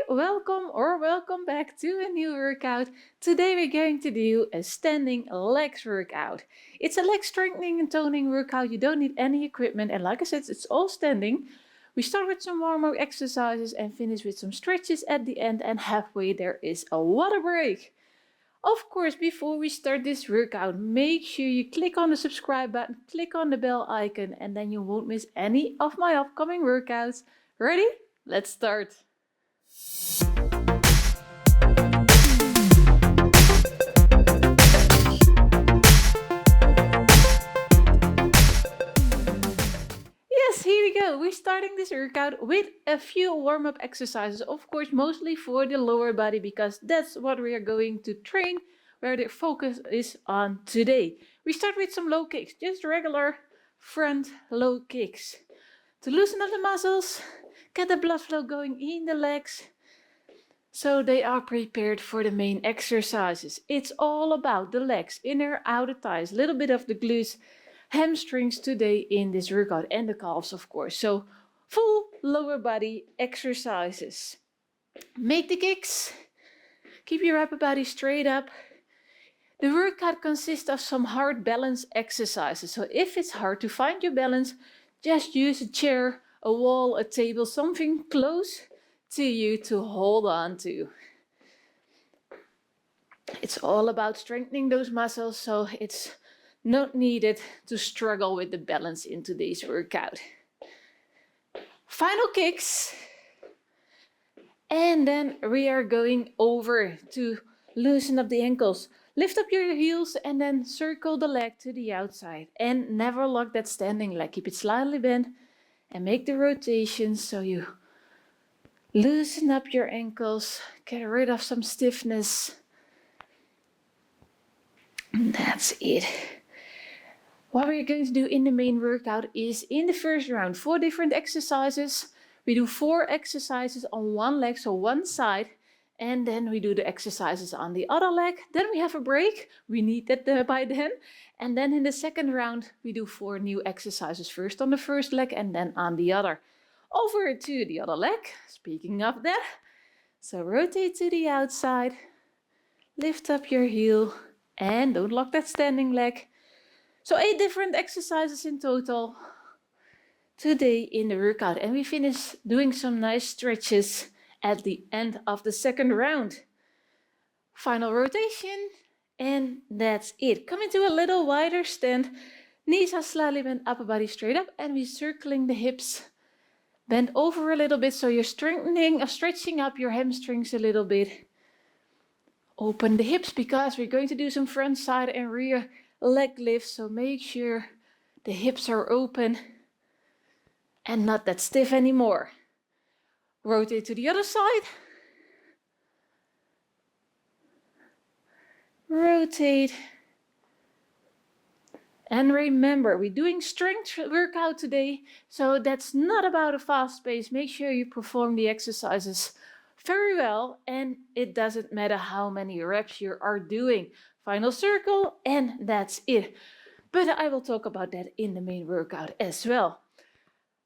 welcome back to a new workout. Today we're going to do a standing legs workout. It's a leg strengthening and toning workout. You don't need any equipment, and like I said, it's all standing. We start with some warm-up exercises and finish with some stretches at the end, and halfway there is a water break. Of course, before we start this workout, make sure you click on the subscribe button, click on the bell icon, and then you won't miss any of my upcoming workouts. Ready? Let's start. Yes, here we go. We're starting this workout with a few warm-up exercises, of course, mostly for the lower body, because that's what we are going to train, where the focus is on today. We start with some low kicks, just regular front low kicks. To loosen up the muscles, get the blood flow going in the legs, so they are prepared for the main exercises. It's all about the legs, inner, outer thighs, a little bit of the glutes, hamstrings today in this workout, and the calves, of course. So full lower body exercises. Make the kicks. Keep your upper body straight up. The workout consists of some hard balance exercises. So if it's hard to find your balance, just use a chair, a wall, a table, something close to you to hold on to. It's all about strengthening those muscles, so it's not needed to struggle with the balance in today's workout. Final kicks. And then we are going over to loosen up the ankles. Lift up your heels and then circle the leg to the outside. And never lock that standing leg. Keep it slightly bent and make the rotation so you loosen up your ankles. Get rid of some stiffness. And that's it. What we're going to do in the main workout is in the first round, 4 different exercises. We do 4 exercises on one leg, so one side, and then we do the exercises on the other leg. Then we have a break. We need that by then. And then in the second round, we do 4 new exercises, first on the first leg and then on the other. Over to the other leg, speaking of that. So rotate to the outside, lift up your heel, and don't lock that standing leg. So 8 different exercises in total today in the workout. And we finish doing some nice stretches at the end of the second round. Final rotation, and that's it. Come into a little wider stand. Knees are slightly bent, upper body straight up, and we're circling the hips. Bend over a little bit so you're stretching up your hamstrings a little bit. Open the hips because we're going to do some front, side, and rear leg lifts, so make sure the hips are open and not that stiff anymore. Rotate to the other side. Rotate. And remember, we're doing strength workout today, so that's not about a fast pace. Make sure you perform the exercises very well, and it doesn't matter how many reps you are doing. Final circle, and that's it. But I will talk about that in the main workout as well.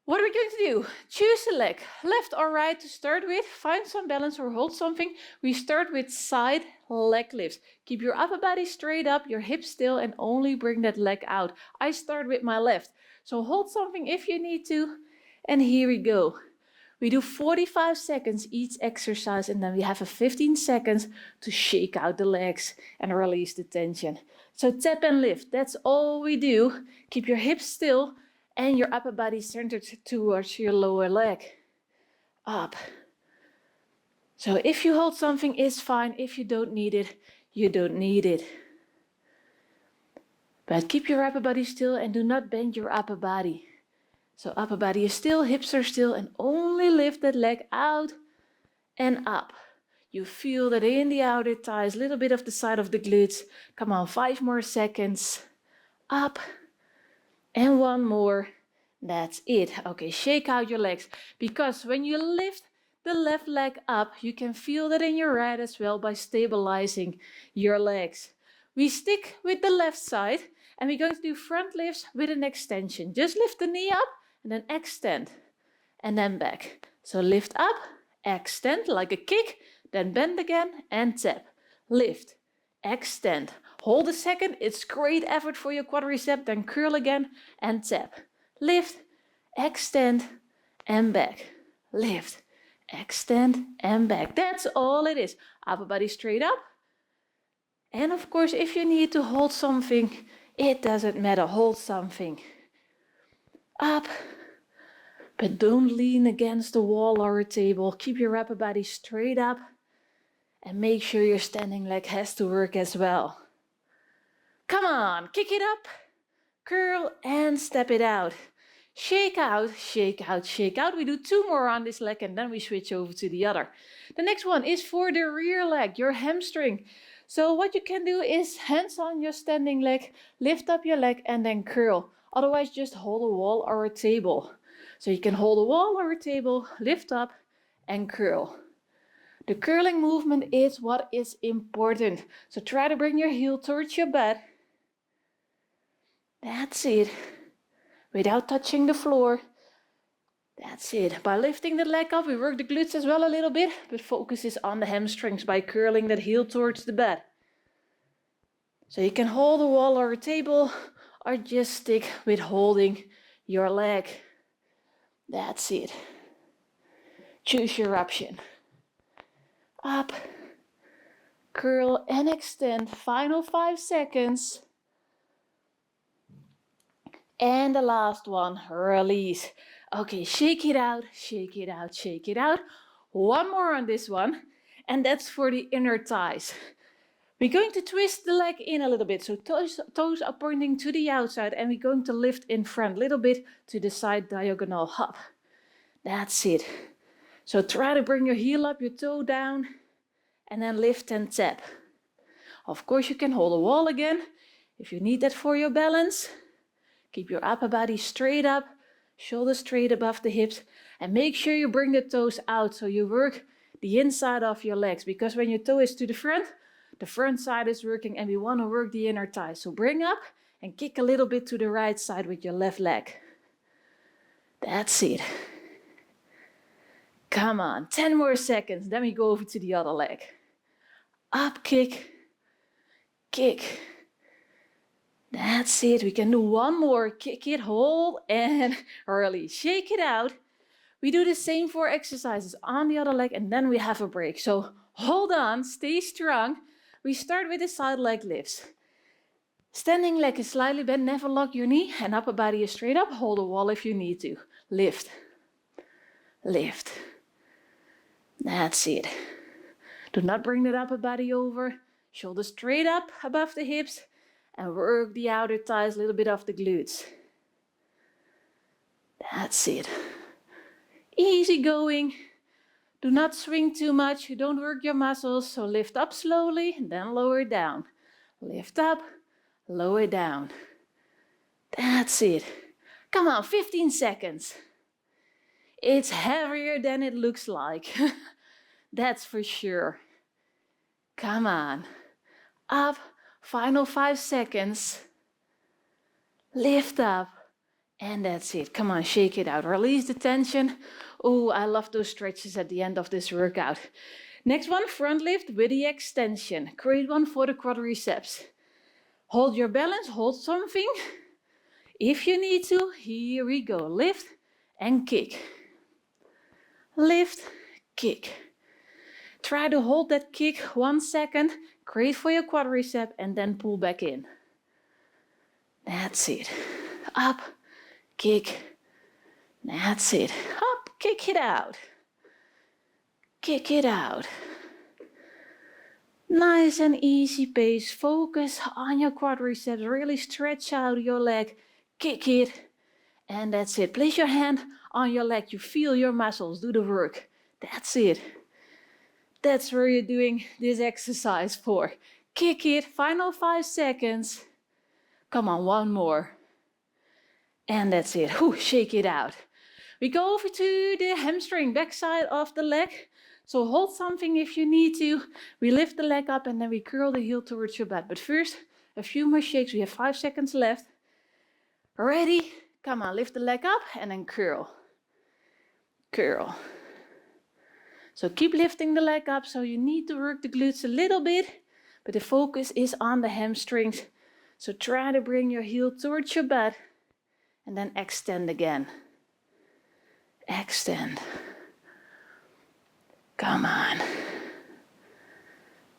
What are we going to do? Choose a leg, left or right to start with. Find some balance or hold something. We start with side leg lifts. Keep your upper body straight up, your hips still, and only bring that leg out. I start with my left. So hold something if you need to. And here we go. We do 45 seconds each exercise, and then we have 15 seconds to shake out the legs and release the tension. So tap and lift, that's all we do. Keep your hips still and your upper body centered towards your lower leg. Up. So if you hold something, it's fine. If you don't need it, you don't need it. But keep your upper body still and do not bend your upper body. So upper body is still, hips are still, and only lift that leg out and up. You feel that in the outer thighs, a little bit of the side of the glutes. Come on, 5 more seconds. Up. And 1 more. That's it. Okay, shake out your legs. Because when you lift the left leg up, you can feel that in your right as well by stabilizing your legs. We stick with the left side, and we're going to do front lifts with an extension. Just lift the knee up and then extend and then back. So lift up extend like a kick, then bend again and tap. Lift, extend. Hold a second, it's great effort for your quadricep, then curl again and tap. Lift, extend and back. Lift, extend and back. That's all it is. Upper body straight up. And of course, if you need to hold something, it doesn't matter, hold something. Up, but don't lean against the wall or a table. Keep your upper body straight up and make sure your standing leg has to work as well. Come on, kick it up, curl and step it out. Shake out, shake out, shake out. We do 2 more on this leg and then we switch over to the other. The next one is for the rear leg, your hamstring. So what you can do is hands on your standing leg, lift up your leg and then curl. Otherwise just hold a wall or a table. So you can hold a wall or a table, lift up and curl. The curling movement is what is important. So try to bring your heel towards your butt. That's it. Without touching the floor. That's it. By lifting the leg up, we work the glutes as well a little bit, but focus is on the hamstrings by curling that heel towards the butt. So you can hold a wall or a table, or just stick with holding your leg. That's it. Choose your option. Up, curl and extend. Final 5 seconds. And the last one, release. Okay, shake it out, shake it out, shake it out. One more on this one, and that's for the inner thighs. We're going to twist the leg in a little bit, so toes are pointing to the outside, and we're going to lift in front a little bit to the side diagonal hop. That's it. So try to bring your heel up, your toe down, and then lift and tap. Of course, you can hold a wall again if you need that for your balance. Keep your upper body straight up, shoulders straight above the hips, and make sure you bring the toes out so you work the inside of your legs, because when your toe is to the front side is working and we want to work the inner thigh. So bring up and kick a little bit to the right side with your left leg. That's it. Come on, 10 more seconds, then we go over to the other leg. Up, kick, kick. That's it. We can do one more. Kick it, hold, and release. Shake it out. We do the same 4 exercises on the other leg, and then we have a break. So hold on, stay strong. We start with the side leg lifts. Standing leg is slightly bent, never lock your knee, and upper body is straight up. Hold a wall if you need to. Lift, lift. That's it. Do not bring that upper body over. Shoulders straight up above the hips. And work the outer thighs, a little bit of the glutes. That's it. Easy going. Do not swing too much. You don't work your muscles. So lift up slowly, and then lower down. Lift up, lower down. That's it. Come on, 15 seconds. It's heavier than it looks like. That's for sure. Come on. Up. Final 5 seconds. Lift up. And that's it. Come on, shake it out. Release the tension. Oh, I love those stretches at the end of this workout. Next one, front lift with the extension. Great one for the quadriceps. Hold your balance, hold something. If you need to, here we go. Lift and kick. Lift, kick. Try to hold that kick 1 second. Great for your quadricep, and then pull back in. That's it. Up, kick. That's it. Up, kick it out. Kick it out. Nice and easy pace. Focus on your quadriceps. Really stretch out your leg. Kick it. And that's it. Place your hand on your leg. You feel your muscles. Do the work. That's it. That's where you're doing this exercise for. Kick it. Final 5 seconds. Come on, one more. And that's it. Whew, shake it out. We go over to the hamstring, backside of the leg. So hold something if you need to. We lift the leg up and then we curl the heel towards your butt. But first, a few more shakes. We have 5 seconds left. Ready? Come on, lift the leg up and then curl. Curl. So keep lifting the leg up, so you need to work the glutes a little bit, but the focus is on the hamstrings. So try to bring your heel towards your butt and then extend again. Extend. Come on.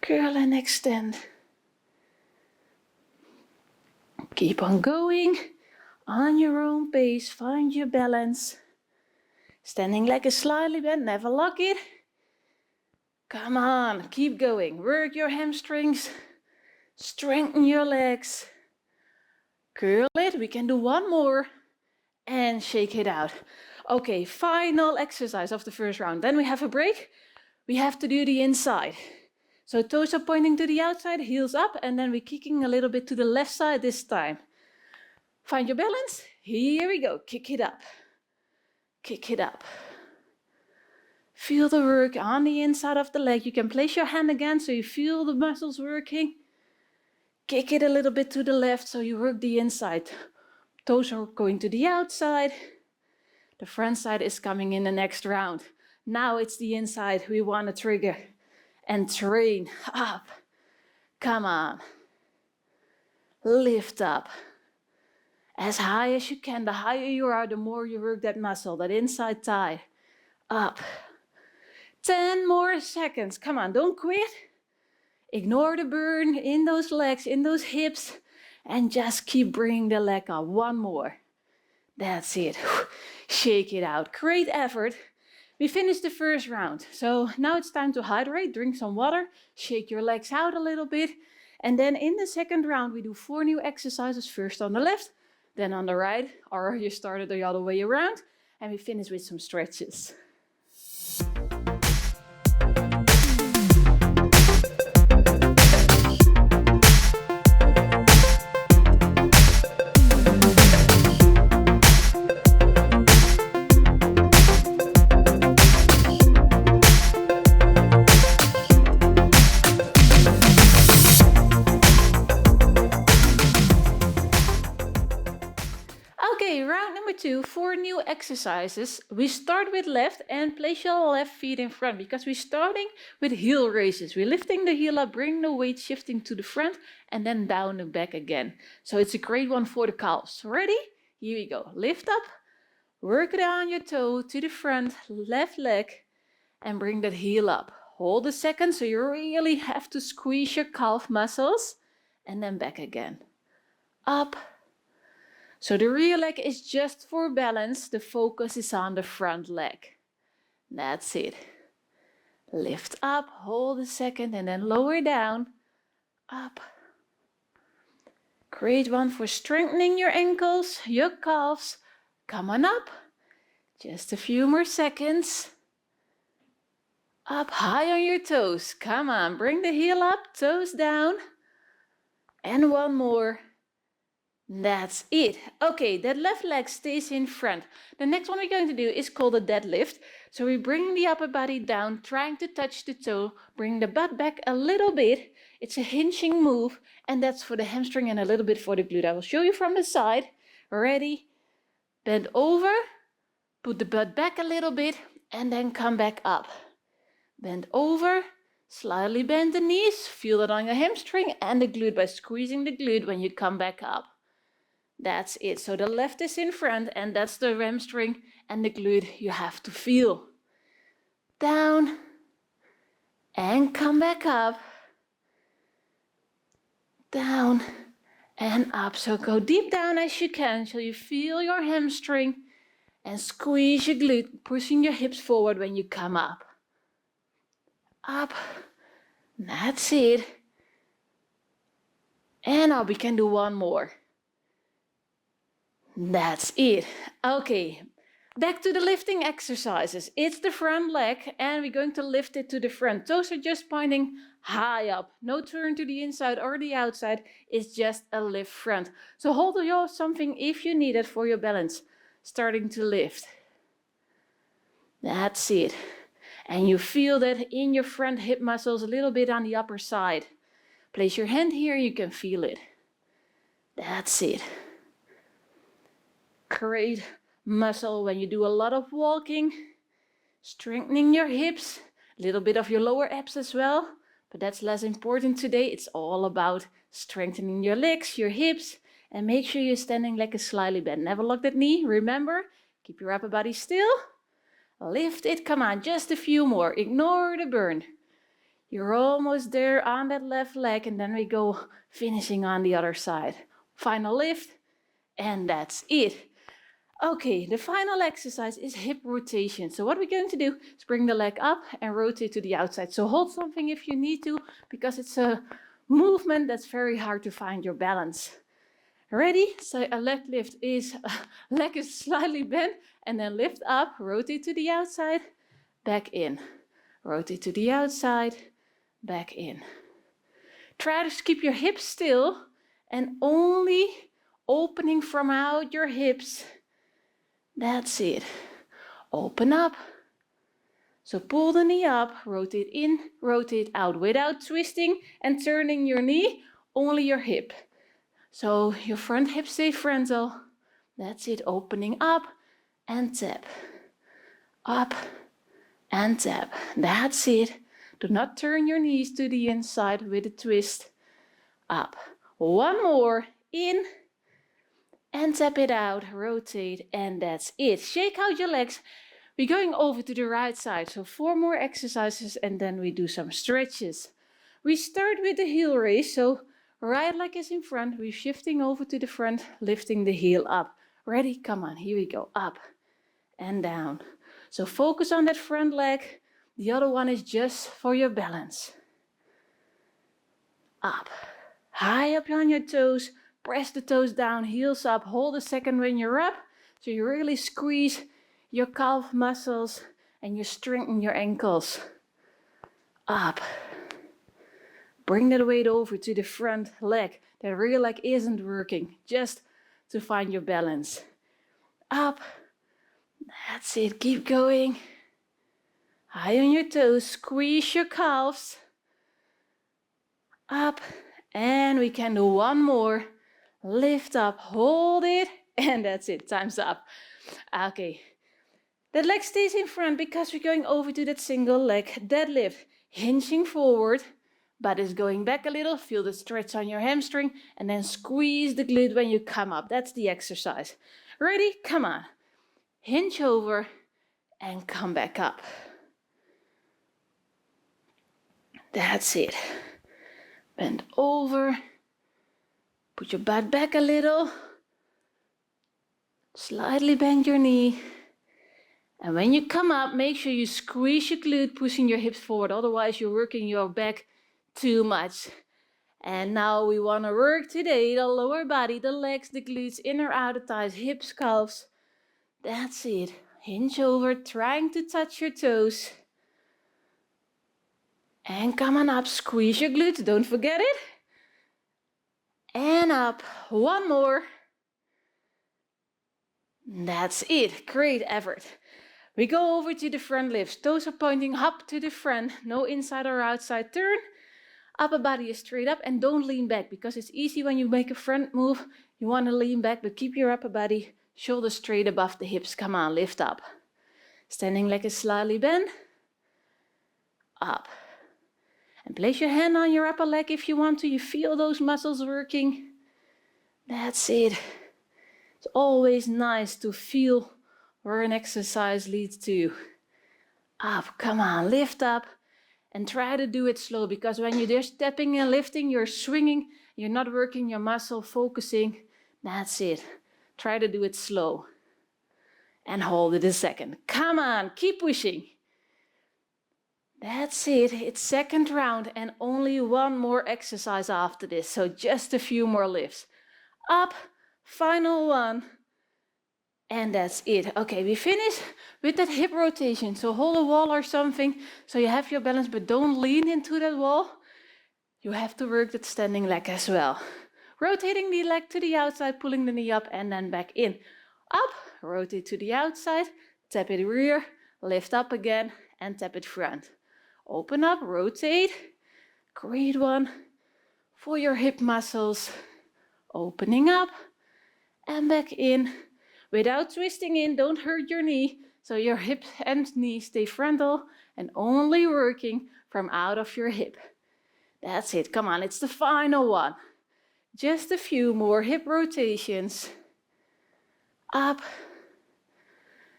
Curl and extend. Keep on going on your own pace. Find your balance. Standing leg is slightly bent, never lock it. Come on, keep going. Work your hamstrings. Strengthen your legs. Curl it. We can do one more. And shake it out. Okay, final exercise of the first round. Then we have a break. We have to do the inside. So toes are pointing to the outside, heels up, and then we're kicking a little bit to the left side this time. Find your balance. Here we go. Kick it up. Kick it up. Feel the work on the inside of the leg. You can place your hand again so you feel the muscles working. Kick it a little bit to the left so you work the inside. Toes are going to the outside. The front side is coming in the next round. Now it's the inside we want to trigger and train up. Come on. Lift up. As high as you can. The higher you are, the more you work that muscle, that inside thigh. Up. 10 more seconds. Come on, don't quit. Ignore the burn in those legs, in those hips, and just keep bringing the leg up. One more. That's it. Shake it out. Great effort. We finished the first round. So now it's time to hydrate. Drink some water. Shake your legs out a little bit. And then in the second round, we do 4 new exercises. First on the left, then on the right. Or you started the other way around. And we finish with some stretches. Round number 2, 4 new exercises. We start with left and place your left feet in front because we're starting with heel raises. We're lifting the heel up, bring the weight shifting to the front and then down and back again. So it's a great one for the calves. Ready? Here we go. Lift up, work down your toe to the front, left leg, and bring that heel up. Hold a second so you really have to squeeze your calf muscles and then back again. Up. So the rear leg is just for balance. The focus is on the front leg. That's it. Lift up, hold a second, and then lower down. Up. Great one for strengthening your ankles, your calves. Come on up. Just a few more seconds. Up high on your toes. Come on, bring the heel up, toes down. And one more. That's it. Okay, that left leg stays in front. The next one we're going to do is called a deadlift. So we bring the upper body down, trying to touch the toe, bring the butt back a little bit. It's a hinging move, and that's for the hamstring and a little bit for the glute. I will show you from the side. Ready? Bend over, put the butt back a little bit, and then come back up. Bend over, slightly bend the knees, feel it on your hamstring and the glute by squeezing the glute when you come back up. That's it. So the left is in front and that's the hamstring and the glute you have to feel. Down and come back up. Down and up. So go deep down as you can so you feel your hamstring and squeeze your glute, pushing your hips forward when you come up. Up. That's it. And now we can do one more. That's it. Okay, back to the lifting exercises. It's the front leg and we're going to lift it to the front. Toes are just pointing high up. No turn to the inside or the outside. It's just a lift front. So hold something if you need it for your balance. Starting to lift. That's it. And you feel that in your front hip muscles a little bit on the upper side. Place your hand here, you can feel it. That's it. Great muscle when you do a lot of walking, strengthening your hips A little bit of your lower abs as well, but that's less important today. It's all about strengthening your legs, your hips, and make sure you're standing like a slightly bent. Never lock that knee, remember, keep your upper body still. Lift it, come on, just a few more, ignore the burn. You're almost there on that left leg, and then we go finishing on the other side. Final lift, and that's it. Okay, the final exercise is hip rotation. So what we're going to do is bring the leg up and rotate to the outside. So hold something if you need to, because it's a movement that's very hard to find your balance. Ready? So a leg lift is, leg is slightly bent, and then lift up, rotate to the outside, back in. Rotate to the outside, back in. Try to keep your hips still and only opening from out your hips. That's it. Open up. So pull the knee up, rotate in, rotate out without twisting and turning your knee, only your hip. So your front hip stay frontal. That's it. Opening up and tap. Up and tap. That's it. Do not turn your knees to the inside with a twist. Up. One more. In. And tap it out. Rotate. And that's it. Shake out your legs. We're going over to the right side. So 4 more exercises and then we do some stretches. We start with the heel raise. So right leg is in front. We're shifting over to the front, lifting the heel up. Ready? Come on. Here we go. Up and down. So focus on that front leg. The other one is just for your balance. Up. High up on your toes. Press the toes down, heels up. Hold a second when you're up. So you really squeeze your calf muscles and you strengthen your ankles. Up. Bring that weight over to the front leg. That rear leg isn't working. Just to find your balance. Up. That's it. Keep going. High on your toes, squeeze your calves. Up, and we can do one more. Lift up, hold it, and that's it. Time's up. Okay, that leg stays in front because we're going over to that single leg deadlift. Hinging forward, butt is going back a little. Feel the stretch on your hamstring, and then squeeze the glute when you come up. That's the exercise. Ready? Come on. Hinge over, and come back up. That's it. Bend over. Put your butt back a little. Slightly bend your knee. And when you come up, make sure you squeeze your glute, pushing your hips forward. Otherwise, you're working your back too much. And now we want to work today the lower body, the legs, the glutes, inner, outer thighs, hips, calves. That's it. Hinge over, trying to touch your toes. And come on up, squeeze your glutes, don't forget it. And up, one more. That's it, great effort. We go over to the front lifts. Toes are pointing up to the front, no inside or outside turn. Upper body is straight up and don't lean back because it's easy when you make a front move. You want to lean back, but keep your upper body, shoulders straight above the hips. Come on, lift up. Standing leg is slightly bent. Up. And place your hand on your upper leg if you want to. You feel those muscles working. That's it. It's always nice to feel where an exercise leads to. Up, come on, lift up. And try to do it slow because when you're just stepping and lifting, you're swinging. You're not working your muscle, focusing. That's it. Try to do it slow. And hold it a second. Come on, keep pushing. That's it, it's second round and only one more exercise after this. So just a few more lifts. Up, final one. And that's it. Okay, we finish with that hip rotation. So hold a wall or something so you have your balance, but don't lean into that wall. You have to work that standing leg as well. Rotating the leg to the outside, pulling the knee up and then back in. Up, rotate to the outside, tap it rear, lift up again and tap it front. Open up, rotate. Great one for your hip muscles. Opening up and back in. Without twisting in, don't hurt your knee. So your hips and knees stay frontal and only working from out of your hip. That's it. Come on, it's the final one. Just a few more hip rotations. Up.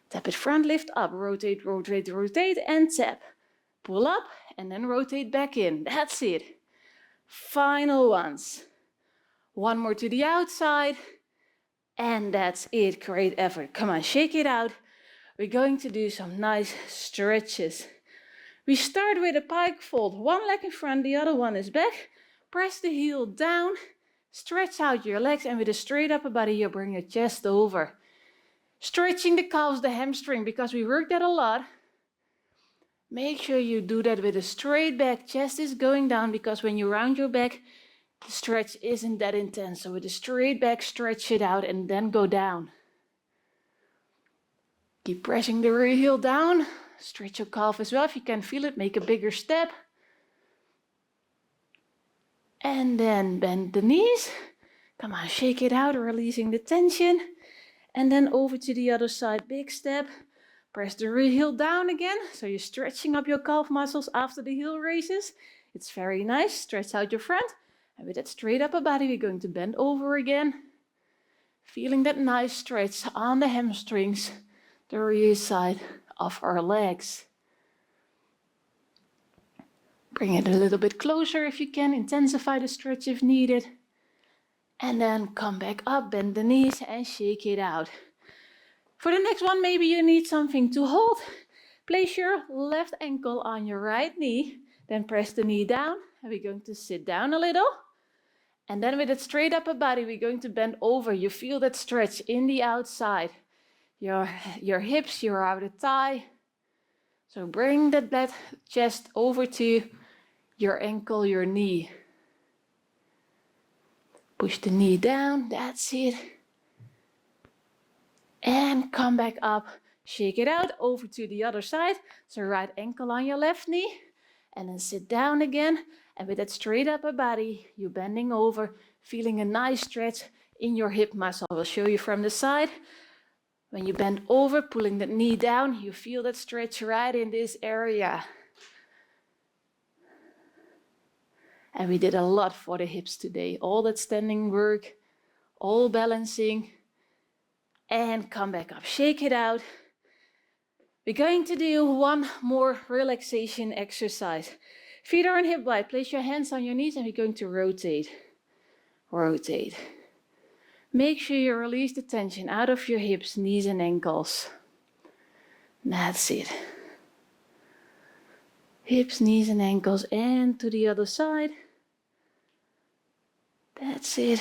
Tap it front, lift up. Rotate, rotate, rotate, and tap. Pull up and then rotate back in. That's it. Final ones. One more to the outside. And that's it. Great effort. Come on, shake it out. We're going to do some nice stretches. We start with a pike fold. One leg in front, the other one is back. Press the heel down. Stretch out your legs, and with a straight upper body, you bring your chest over. Stretching the calves, the hamstring, because we work that a lot. Make sure you do that with a straight back. Chest is going down because when you round your back, the stretch isn't that intense. So with a straight back, stretch it out and then go down. Keep pressing the rear heel down. Stretch your calf as well. If you can feel it, make a bigger step. And then bend the knees. Come on, shake it out, releasing the tension. And then over to the other side, big step. Press the rear heel down again. So you're stretching up your calf muscles after the heel raises. It's very nice. Stretch out your front. And with that straight upper body, we're going to bend over again. Feeling that nice stretch on the hamstrings, the rear side of our legs. Bring it a little bit closer if you can. Intensify the stretch if needed. And then come back up, bend the knees and shake it out. For the next one, maybe you need something to hold. Place your left ankle on your right knee. Then press the knee down. And we're going to sit down a little. And then with that straight upper body, we're going to bend over. You feel that stretch in the outside. Your hips, your outer thigh. So bring that chest over to your ankle, your knee. Push the knee down, that's it. And come back up, shake it out, over to the other side. So right ankle on your left knee. And then sit down again. And with that straight upper body, you're bending over, feeling a nice stretch in your hip muscle. I will show you from the side. When you bend over, pulling that knee down, you feel that stretch right in this area. And we did a lot for the hips today. All that standing work, all balancing. And come back up, shake it out. We're going to do one more relaxation exercise. Feet are on hip wide. Place your hands on your knees and we're going to rotate. Rotate. Make sure you release the tension out of your hips, knees and ankles. That's it. Hips, knees and ankles and to the other side. That's it.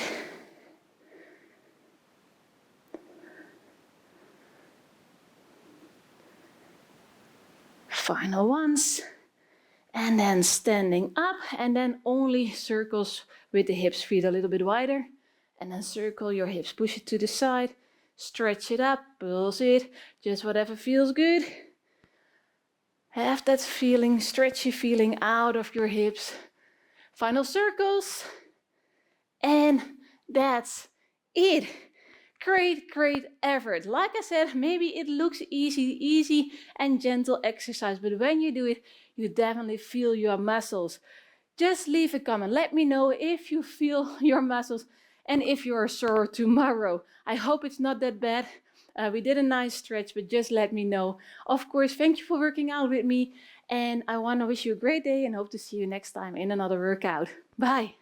Final ones. And then standing up and then only circles with the hips, feet a little bit wider. And then circle your hips, push it to the side, stretch it up, pulse it, just whatever feels good. Have that feeling, stretchy feeling out of your hips. Final circles. And that's it. Great, great effort. Like I said, maybe it looks easy and gentle exercise, but when you do it, you definitely feel your muscles. Just leave a comment. Let me know if you feel your muscles and if you're sore tomorrow. I hope it's not that bad. We did a nice stretch, but just let me know. Of course, thank you for working out with me. And I want to wish you a great day and hope to see you next time in another workout. Bye.